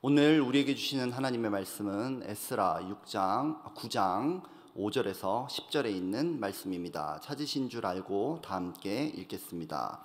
오늘 우리에게 주시는 하나님의 말씀은 에스라 9장 5절에서 10절에 있는 말씀입니다. 찾으신 줄 알고 다 함께 읽겠습니다.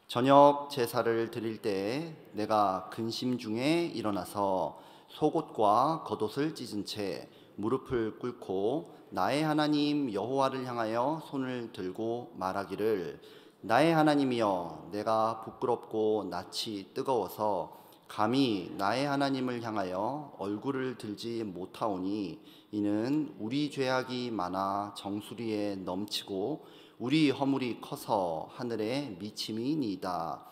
저녁 제사를 드릴 때에 내가 근심 중에 일어나서 속옷과 겉옷을 찢은 채 무릎을 꿇고 나의 하나님 여호와를 향하여 손을 들고 말하기를, 나의 하나님이여, 내가 부끄럽고 낯이 뜨거워서 감히 나의 하나님을 향하여 얼굴을 들지 못하오니, 이는 우리 죄악이 많아 정수리에 넘치고 우리 허물이 커서 하늘에 미침이니이다.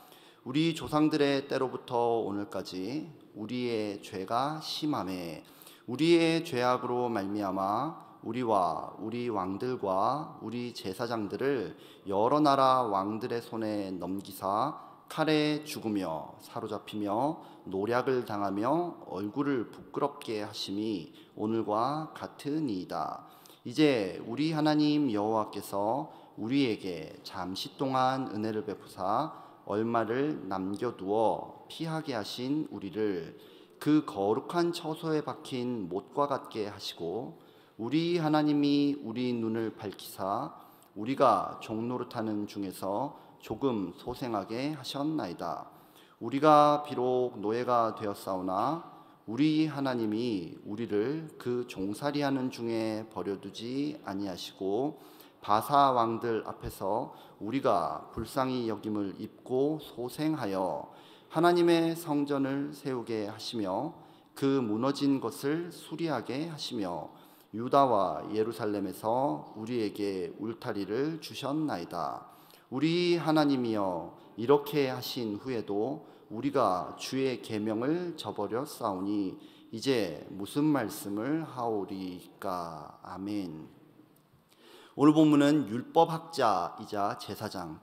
우리 조상들의 때로부터 오늘까지 우리의 죄가 심하매 우리의 죄악으로 말미암아 우리와 우리 왕들과 우리 제사장들을 여러 나라 왕들의 손에 넘기사 칼에 죽으며 사로잡히며 노략을 당하며 얼굴을 부끄럽게 하심이 오늘과 같으니이다. 이제 우리 하나님 여호와께서 우리에게 잠시 동안 은혜를 베푸사 얼마를 남겨두어 피하게 하신 우리를 그 거룩한 처소에 박힌 못과 같게 하시고, 우리 하나님이 우리 눈을 밝히사 우리가 종노릇하는 중에서 조금 소생하게 하셨나이다. 우리가 비록 노예가 되었사오나 우리 하나님이 우리를 그 종살이하는 중에 버려두지 아니하시고 바사 왕들 앞에서 우리가 불쌍히 여김을 입고 소생하여 하나님의 성전을 세우게 하시며 그 무너진 것을 수리하게 하시며 유다와 예루살렘에서 우리에게 울타리를 주셨나이다. 우리 하나님이여, 이렇게 하신 후에도 우리가 주의 계명을 저버렸사오니 이제 무슨 말씀을 하오리까. 아멘. 오늘 본문은 율법학자이자 제사장,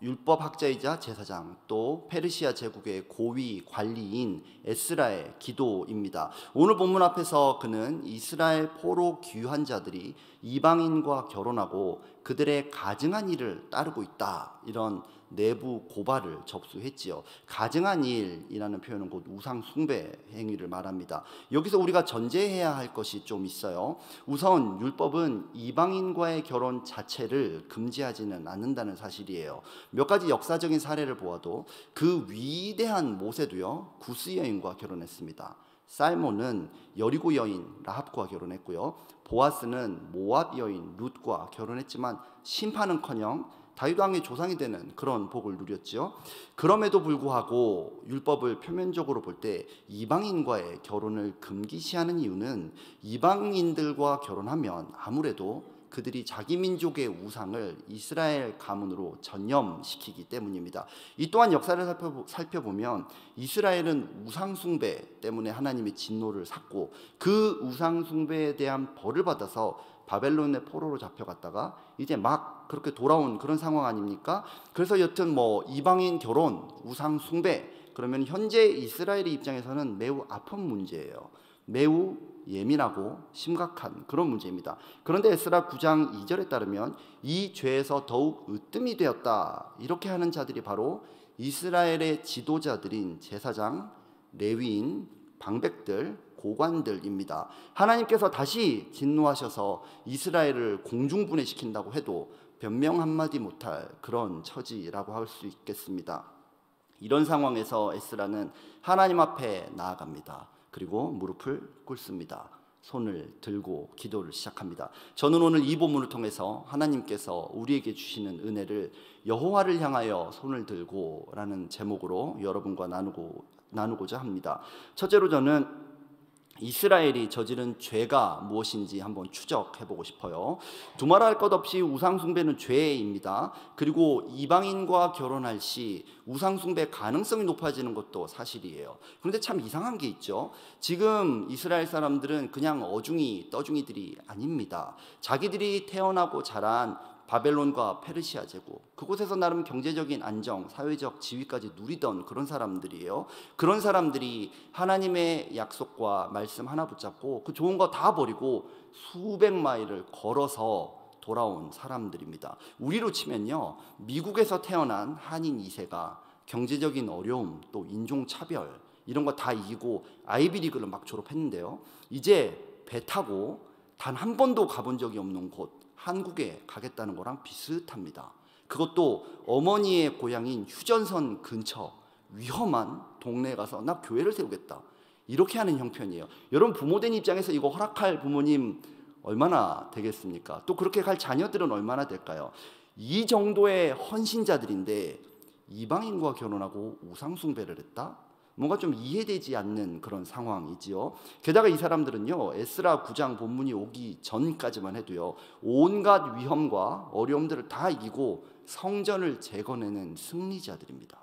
율법학자이자 제사장, 또 페르시아 제국의 고위 관리인 에스라의 기도입니다. 오늘 본문 앞에서 그는 이스라엘 포로 귀환 자들이 이방인과 결혼하고 그들의 가증한 일을 따르고 있다, 이런 내부 고발을 접수했지요. 가증한 일이라는 표현은 곧 우상 숭배 행위를 말합니다. 여기서 우리가 전제해야 할 것이 좀 있어요. 우선 율법은 이방인과의 결혼 자체를 금지하지는 않는다는 사실이에요. 몇 가지 역사적인 사례를 보아도 그 위대한 모세도요, 구스 여인과 결혼했습니다. 살몬은 여리고 여인 라합과 결혼했고요, 보아스는 모압 여인 룻과 결혼했지만 심판은커녕 다윗 왕의 조상이 되는 그런 복을 누렸죠. 그럼에도 불구하고 율법을 표면적으로 볼 때 이방인과의 결혼을 금기시하는 이유는 이방인들과 결혼하면 아무래도 그들이 자기 민족의 우상을 이스라엘 가문으로 전염시키기 때문입니다. 이 또한 역사를 살펴보면 이스라엘은 우상 숭배 때문에 하나님의 진노를 샀고 그 우상 숭배에 대한 벌을 받아서 바벨론의 포로로 잡혀갔다가 이제 막 그렇게 돌아온 그런 상황 아닙니까? 그래서 여튼 이방인 결혼, 우상 숭배, 그러면 현재 이스라엘의 입장에서는 매우 아픈 문제예요. 매우 예민하고 심각한 그런 문제입니다. 그런데 에스라 9장 2절에 따르면 이 죄에서 더욱 으뜸이 되었다, 이렇게 하는 자들이 바로 이스라엘의 지도자들인 제사장, 레위인, 방백들, 고관들입니다. 하나님께서 다시 진노하셔서 이스라엘을 공중분해시킨다고 해도 변명 한마디 못할 그런 처지라고 할 수 있겠습니다. 이런 상황에서 에스라는 하나님 앞에 나아갑니다. 그리고 무릎을 꿇습니다. 손을 들고 기도를 시작합니다. 저는 오늘 이 본문을 통해서 하나님께서 우리에게 주시는 은혜를 여호와를 향하여 손을 들고 라는 제목으로 여러분과 나누고자 합니다. 첫째로 저는 이스라엘이 저지른 죄가 무엇인지 한번 추적해보고 싶어요. 두말할 것 없이 우상숭배는 죄입니다. 그리고 이방인과 결혼할 시 우상숭배 가능성이 높아지는 것도 사실이에요. 그런데 참 이상한 게 있죠. 지금 이스라엘 사람들은 그냥 어중이 떠중이들이 아닙니다. 자기들이 태어나고 자란 바벨론과 페르시아 제국, 그곳에서 나름 경제적인 안정, 사회적 지위까지 누리던 그런 사람들이에요. 그런 사람들이 하나님의 약속과 말씀 하나 붙잡고 그 좋은 거 다 버리고 수백 마일을 걸어서 돌아온 사람들입니다. 우리로 치면요, 미국에서 태어난 한인 2세가 경제적인 어려움, 또 인종차별, 이런 거 다 이기고 아이비리그를 막 졸업했는데요. 이제 배 타고 단 한 번도 가본 적이 없는 곳 한국에 가겠다는 거랑 비슷합니다. 그것도 어머니의 고향인 휴전선 근처 위험한 동네에 가서 나 교회를 세우겠다, 이렇게 하는 형편이에요. 여러분, 부모된 입장에서 이거 허락할 부모님 얼마나 되겠습니까? 또 그렇게 갈 자녀들은 얼마나 될까요? 이 정도의 헌신자들인데 이방인과 결혼하고 우상숭배를 했다? 뭔가 좀 이해되지 않는 그런 상황이지요. 게다가 이 사람들은요, 에스라 9장 본문이 오기 전까지만 해도요, 온갖 위험과 어려움들을 다 이기고 성전을 재건해낸 승리자들입니다.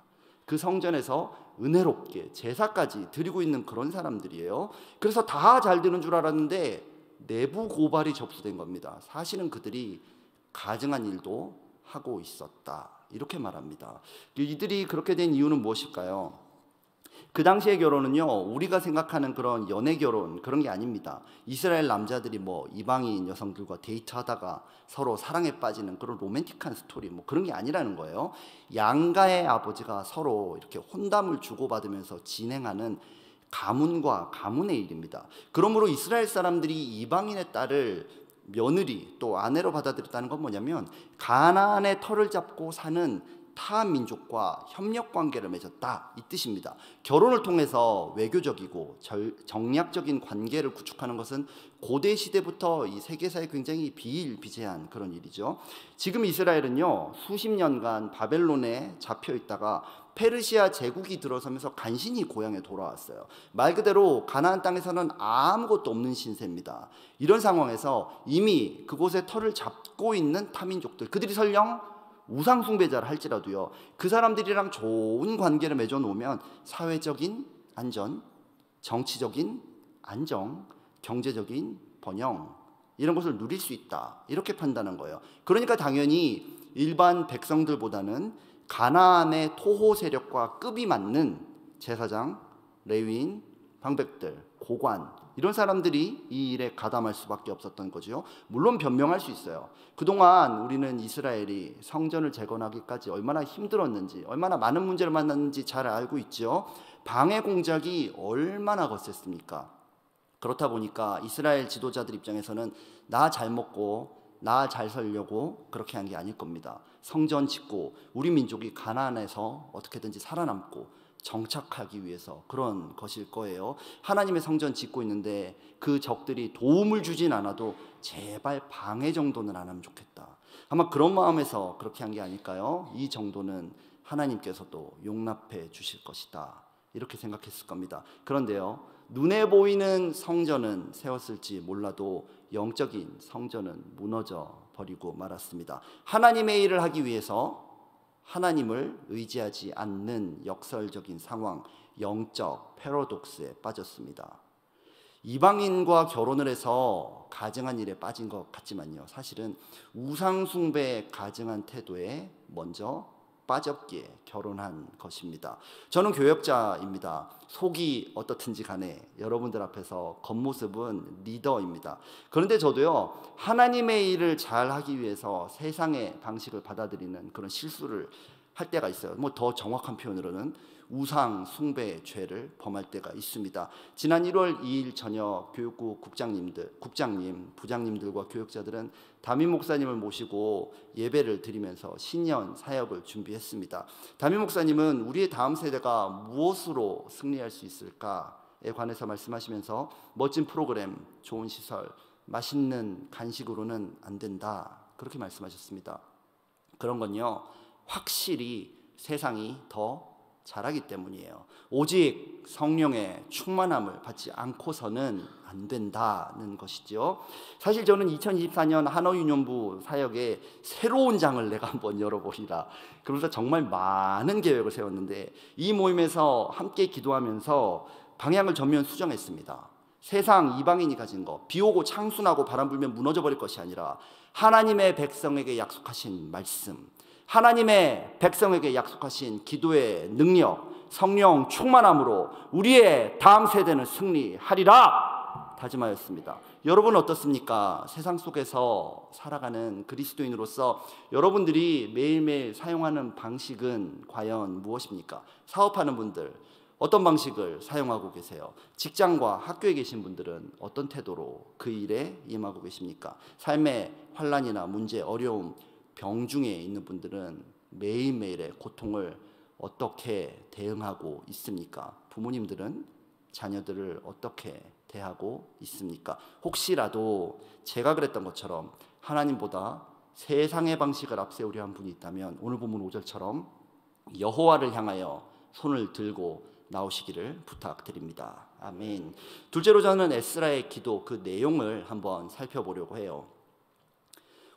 그 성전에서 은혜롭게 제사까지 드리고 있는 그런 사람들이에요. 그래서 다 잘 되는 줄 알았는데 내부 고발이 접수된 겁니다. 사실은 그들이 가증한 일도 하고 있었다, 이렇게 말합니다. 이들이 그렇게 된 이유는 무엇일까요? 그 당시의 결혼은요, 우리가 생각하는 그런 연애 결혼 그런 게 아닙니다. 이스라엘 남자들이 뭐 이방인 여성들과 데이트하다가 서로 사랑에 빠지는 그런 로맨틱한 스토리 뭐 그런 게 아니라는 거예요. 양가의 아버지가 서로 이렇게 혼담을 주고받으면서 진행하는 가문과 가문의 일입니다. 그러므로 이스라엘 사람들이 이방인의 딸을 며느리 또 아내로 받아들였다는 건 뭐냐면 가나안의 터를 잡고 사는 타 민족과 협력 관계를 맺었다, 이 뜻입니다. 결혼을 통해서 외교적이고 정략적인 관계를 구축하는 것은 고대 시대부터 이 세계사에 굉장히 비일비재한 그런 일이죠. 지금 이스라엘은요, 수십 년간 바벨론에 잡혀 있다가 페르시아 제국이 들어서면서 간신히 고향에 돌아왔어요. 말 그대로 가나안 땅에서는 아무것도 없는 신세입니다. 이런 상황에서 이미 그곳에 터를 잡고 있는 타민족들, 그들이 설령 우상 숭배자를 할지라도요, 그 사람들이랑 좋은 관계를 맺어놓으면 사회적인 안전, 정치적인 안정, 경제적인 번영, 이런 것을 누릴 수 있다, 이렇게 판단한 거예요. 그러니까 당연히 일반 백성들보다는 가나안의 토호 세력과 급이 맞는 제사장, 레위인, 방백들, 고관, 이런 사람들이 이 일에 가담할 수밖에 없었던 거죠. 물론 변명할 수 있어요. 그동안 우리는 이스라엘이 성전을 재건하기까지 얼마나 힘들었는지, 얼마나 많은 문제를 만났는지 잘 알고 있죠. 방해 공작이 얼마나 거셌습니까? 그렇다 보니까 이스라엘 지도자들 입장에서는 나 잘 먹고 나 잘 살려고 그렇게 한 게 아닐 겁니다. 성전 짓고 우리 민족이 가나안에서 어떻게든지 살아남고 정착하기 위해서 그런 것일 거예요. 하나님의 성전 짓고 있는데 그 적들이 도움을 주진 않아도 제발 방해 정도는 안 하면 좋겠다, 아마 그런 마음에서 그렇게 한 게 아닐까요? 이 정도는 하나님께서도 용납해 주실 것이다, 이렇게 생각했을 겁니다. 그런데요, 눈에 보이는 성전은 세웠을지 몰라도 영적인 성전은 무너져 버리고 말았습니다. 하나님의 일을 하기 위해서 하나님을 의지하지 않는 역설적인 상황, 영적 패러독스에 빠졌습니다. 이방인과 결혼을 해서 가증한 일에 빠진 것 같지만요, 사실은 우상숭배에 가증한 태도에 먼저 빠졌기에 결혼한 것입니다. 저는 교역자입니다. 속이 어떻든지 간에 여러분들 앞에서 겉모습은 리더입니다. 그런데 저도요, 하나님의 일을 잘 하기 위해서 세상의 방식을 받아들이는 그런 실수를 할 때가 있어요. 뭐 더 정확한 표현으로는 우상 숭배 죄를 범할 때가 있습니다. 지난 1월 2일 저녁 교육국 국장님, 부장님들과 교육자들은 담임 목사님을 모시고 예배를 드리면서 신년 사역을 준비했습니다. 담임 목사님은 우리의 다음 세대가 무엇으로 승리할 수 있을까에 관해서 말씀하시면서 멋진 프로그램, 좋은 시설, 맛있는 간식으로는 안 된다, 그렇게 말씀하셨습니다. 그런 건요, 확실히 세상이 더 잘하기 때문이에요. 오직 성령의 충만함을 받지 않고서는 안 된다는 것이죠. 사실 저는 2024년 한어유년부 사역에 새로운 장을 내가 한번 열어보리라, 그러면서 정말 많은 계획을 세웠는데 이 모임에서 함께 기도하면서 방향을 전면 수정했습니다. 세상 이방인이 가진 것, 비 오고 창순하고 바람 불면 무너져 버릴 것이 아니라 하나님의 백성에게 약속하신 말씀, 하나님의 백성에게 약속하신 기도의 능력, 성령 충만함으로 우리의 다음 세대는 승리하리라 다짐하였습니다. 여러분 어떻습니까? 세상 속에서 살아가는 그리스도인으로서 여러분들이 매일매일 사용하는 방식은 과연 무엇입니까? 사업하는 분들, 어떤 방식을 사용하고 계세요? 직장과 학교에 계신 분들은 어떤 태도로 그 일에 임하고 계십니까? 삶의 환난이나 문제, 어려움, 병 중에 있는 분들은 매일매일의 고통을 어떻게 대응하고 있습니까? 부모님들은 자녀들을 어떻게 대하고 있습니까? 혹시라도 제가 그랬던 것처럼 하나님보다 세상의 방식을 앞세우려 한 분이 있다면 오늘 본문 5절처럼 여호와를 향하여 손을 들고 나오시기를 부탁드립니다. 아멘. 둘째로 저는 에스라의 기도 그 내용을 한번 살펴보려고 해요.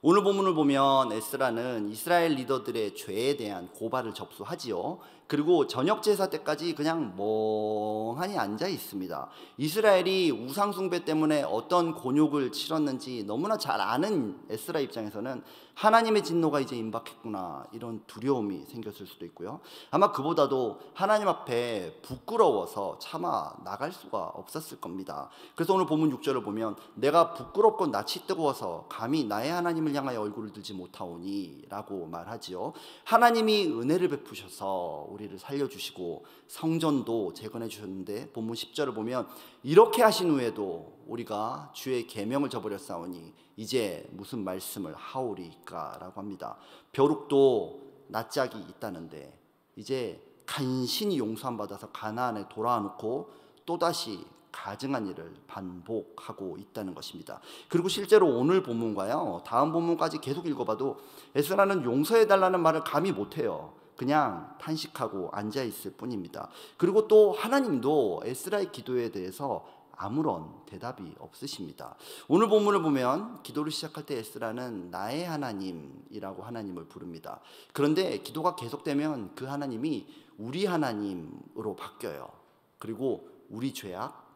오늘 본문을 보면 에스라는 이스라엘 리더들의 죄에 대한 고발을 접수하지요. 그리고 저녁 제사 때까지 그냥 멍하니 앉아 있습니다. 이스라엘이 우상 숭배 때문에 어떤 곤욕을 치렀는지 너무나 잘 아는 에스라 입장에서는 하나님의 진노가 이제 임박했구나, 이런 두려움이 생겼을 수도 있고요. 아마 그보다도 하나님 앞에 부끄러워서 차마 나갈 수가 없었을 겁니다. 그래서 오늘 본문 6절을 보면 내가 부끄럽고 낯이 뜨거워서 감히 나의 하나님을 향하여 얼굴을 들지 못하오니 라고 말하지요. 하나님이 은혜를 베푸셔서 우리를 살려주시고 성전도 재건해 주셨는데 본문 10절을 보면 이렇게 하신 후에도 우리가 주의 계명을 저버렸사오니 이제 무슨 말씀을 하오리까 라고 합니다. 벼룩도 낯짝이 있다는데 이제 간신히 용서함 받아서 가나안에 돌아와 놓고 또다시 가증한 일을 반복하고 있다는 것입니다. 그리고 실제로 오늘 본문과요 다음 본문까지 계속 읽어봐도 에스라는 용서해달라는 말을 감히 못해요. 그냥 탄식하고 앉아있을 뿐입니다. 그리고 또 하나님도 에스라의 기도에 대해서 아무런 대답이 없으십니다. 오늘 본문을 보면 기도를 시작할 때 에스라는 나의 하나님이라고 하나님을 부릅니다. 그런데 기도가 계속되면 그 하나님이 우리 하나님으로 바뀌어요. 그리고 우리 죄악,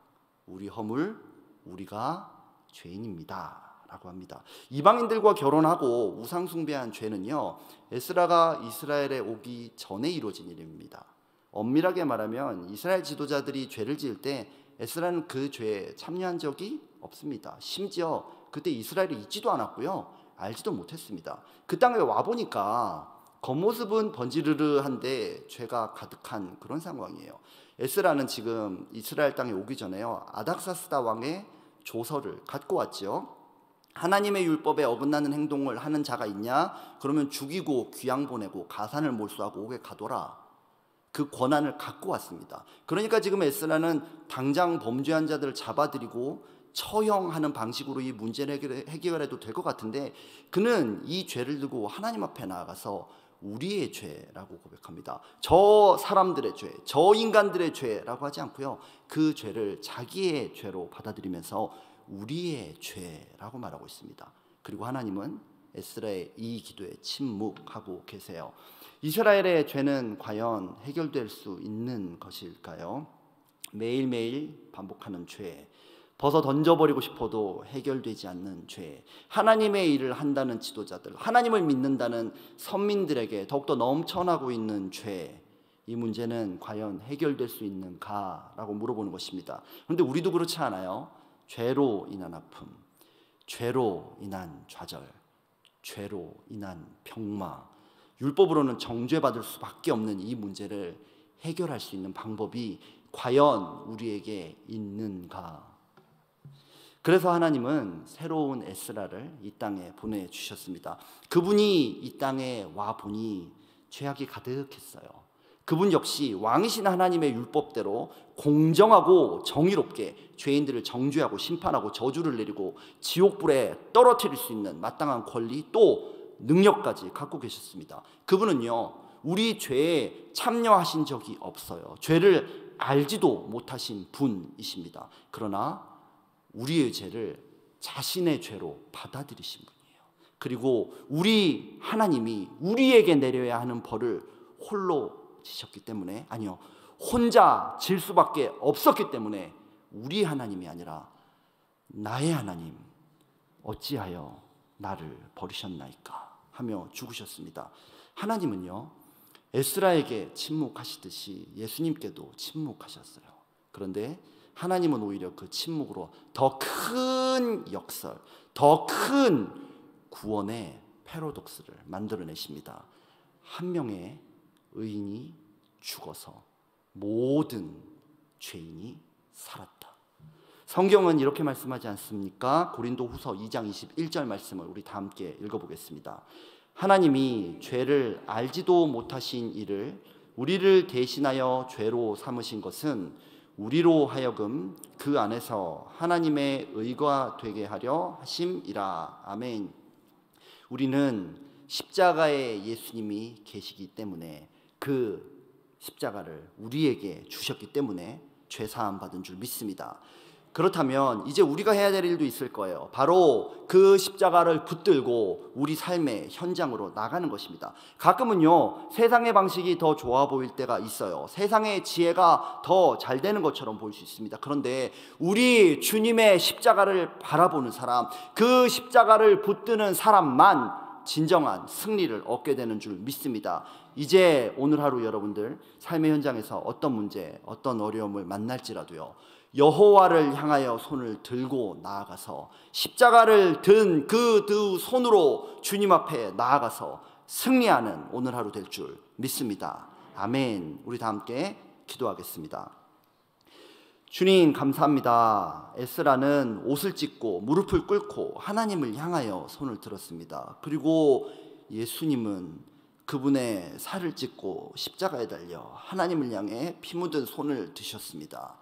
우리 허물, 우리가 죄인입니다 라고 합니다. 이방인들과 결혼하고 우상 숭배한 죄는요 에스라가 이스라엘에 오기 전에 이루어진 일입니다. 엄밀하게 말하면 이스라엘 지도자들이 죄를 지을 때 에스라는 그 죄에 참여한 적이 없습니다. 심지어 그때 이스라엘을 잊지도 않았고요 알지도 못했습니다. 그 땅에 와보니까 겉모습은 번지르르한데 죄가 가득한 그런 상황이에요. 에스라는 지금 이스라엘 땅에 오기 전에요 아닥사스다 왕의 조서를 갖고 왔죠. 하나님의 율법에 어긋나는 행동을 하는 자가 있냐? 그러면 죽이고 귀양 보내고 가산을 몰수하고 옥에 가둬라. 그 권한을 갖고 왔습니다. 그러니까 지금 에스라는 당장 범죄한 자들을 잡아들이고 처형하는 방식으로 이 문제를 해결해도 될 것 같은데 그는 이 죄를 들고 하나님 앞에 나아가서 우리의 죄라고 고백합니다. 저 사람들의 죄, 저 인간들의 죄라고 하지 않고요 그 죄를 자기의 죄로 받아들이면서 우리의 죄라고 말하고 있습니다. 그리고 하나님은 에스라의 이 기도에 침묵하고 계세요. 이스라엘의 죄는 과연 해결될 수 있는 것일까요? 매일매일 반복하는 죄, 벗어 던져버리고 싶어도 해결되지 않는 죄, 하나님의 일을 한다는 지도자들, 하나님을 믿는다는 선민들에게 더욱더 넘쳐나고 있는 죄, 이 문제는 과연 해결될 수 있는가라고 물어보는 것입니다. 그런데 우리도 그렇지 않아요? 죄로 인한 아픔, 죄로 인한 좌절, 죄로 인한 병마, 율법으로는 정죄받을 수밖에 없는 이 문제를 해결할 수 있는 방법이 과연 우리에게 있는가? 그래서 하나님은 새로운 에스라를 이 땅에 보내주셨습니다. 그분이 이 땅에 와보니 죄악이 가득했어요. 그분 역시 왕이신 하나님의 율법대로 공정하고 정의롭게 죄인들을 정죄하고 심판하고 저주를 내리고 지옥불에 떨어뜨릴 수 있는 마땅한 권리 또 능력까지 갖고 계셨습니다. 그분은요 우리 죄에 참여하신 적이 없어요. 죄를 알지도 못하신 분이십니다. 그러나 우리의 죄를 자신의 죄로 받아들이신 분이에요. 그리고 우리 하나님이 우리에게 내려야 하는 벌을 홀로 지셨기 때문에, 아니요, 혼자 질 수밖에 없었기 때문에 우리 하나님이 아니라 나의 하나님 어찌하여 나를 버리셨나이까 하며 죽으셨습니다. 하나님은요 에스라에게 침묵하시듯이 예수님께도 침묵하셨어요. 그런데 하나님은 오히려 그 침묵으로 더 큰 역설, 더 큰 구원의 패러독스를 만들어내십니다. 한 명의 의인이 죽어서 모든 죄인이 살았다. 성경은 이렇게 말씀하지 않습니까? 고린도후서 2장 21절 말씀을 우리 다 함께 읽어보겠습니다. 하나님이 죄를 알지도 못하신 이를 우리를 대신하여 죄로 삼으신 것은 우리로 하여금 그 안에서 하나님의 의가 되게 하려 하심이라. 아멘. 우리는 십자가에 예수님이 계시기 때문에, 그 십자가를 우리에게 주셨기 때문에 죄사함 받은 줄 믿습니다. 그렇다면 이제 우리가 해야 될 일도 있을 거예요. 바로 그 십자가를 붙들고 우리 삶의 현장으로 나가는 것입니다. 가끔은요, 세상의 방식이 더 좋아 보일 때가 있어요. 세상의 지혜가 더 잘 되는 것처럼 보일 수 있습니다. 그런데 우리 주님의 십자가를 바라보는 사람, 그 십자가를 붙드는 사람만 진정한 승리를 얻게 되는 줄 믿습니다. 이제 오늘 하루 여러분들 삶의 현장에서 어떤 문제, 어떤 어려움을 만날지라도요, 여호와를 향하여 손을 들고 나아가서 십자가를 든 그 두 손으로 주님 앞에 나아가서 승리하는 오늘 하루 될 줄 믿습니다. 아멘. 우리 다 함께 기도하겠습니다. 주님 감사합니다. 에스라는 옷을 찢고 무릎을 꿇고 하나님을 향하여 손을 들었습니다. 그리고 예수님은 그분의 살을 찢고 십자가에 달려 하나님을 향해 피 묻은 손을 드셨습니다.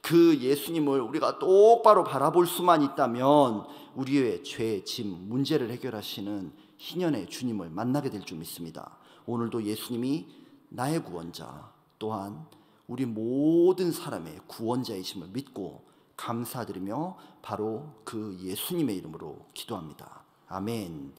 그 예수님을 우리가 똑바로 바라볼 수만 있다면 우리의 죄, 짐, 문제를 해결하시는 희년의 주님을 만나게 될 줄 믿습니다. 오늘도 예수님이 나의 구원자, 또한 우리 모든 사람의 구원자이심을 믿고 감사드리며 바로 그 예수님의 이름으로 기도합니다. 아멘.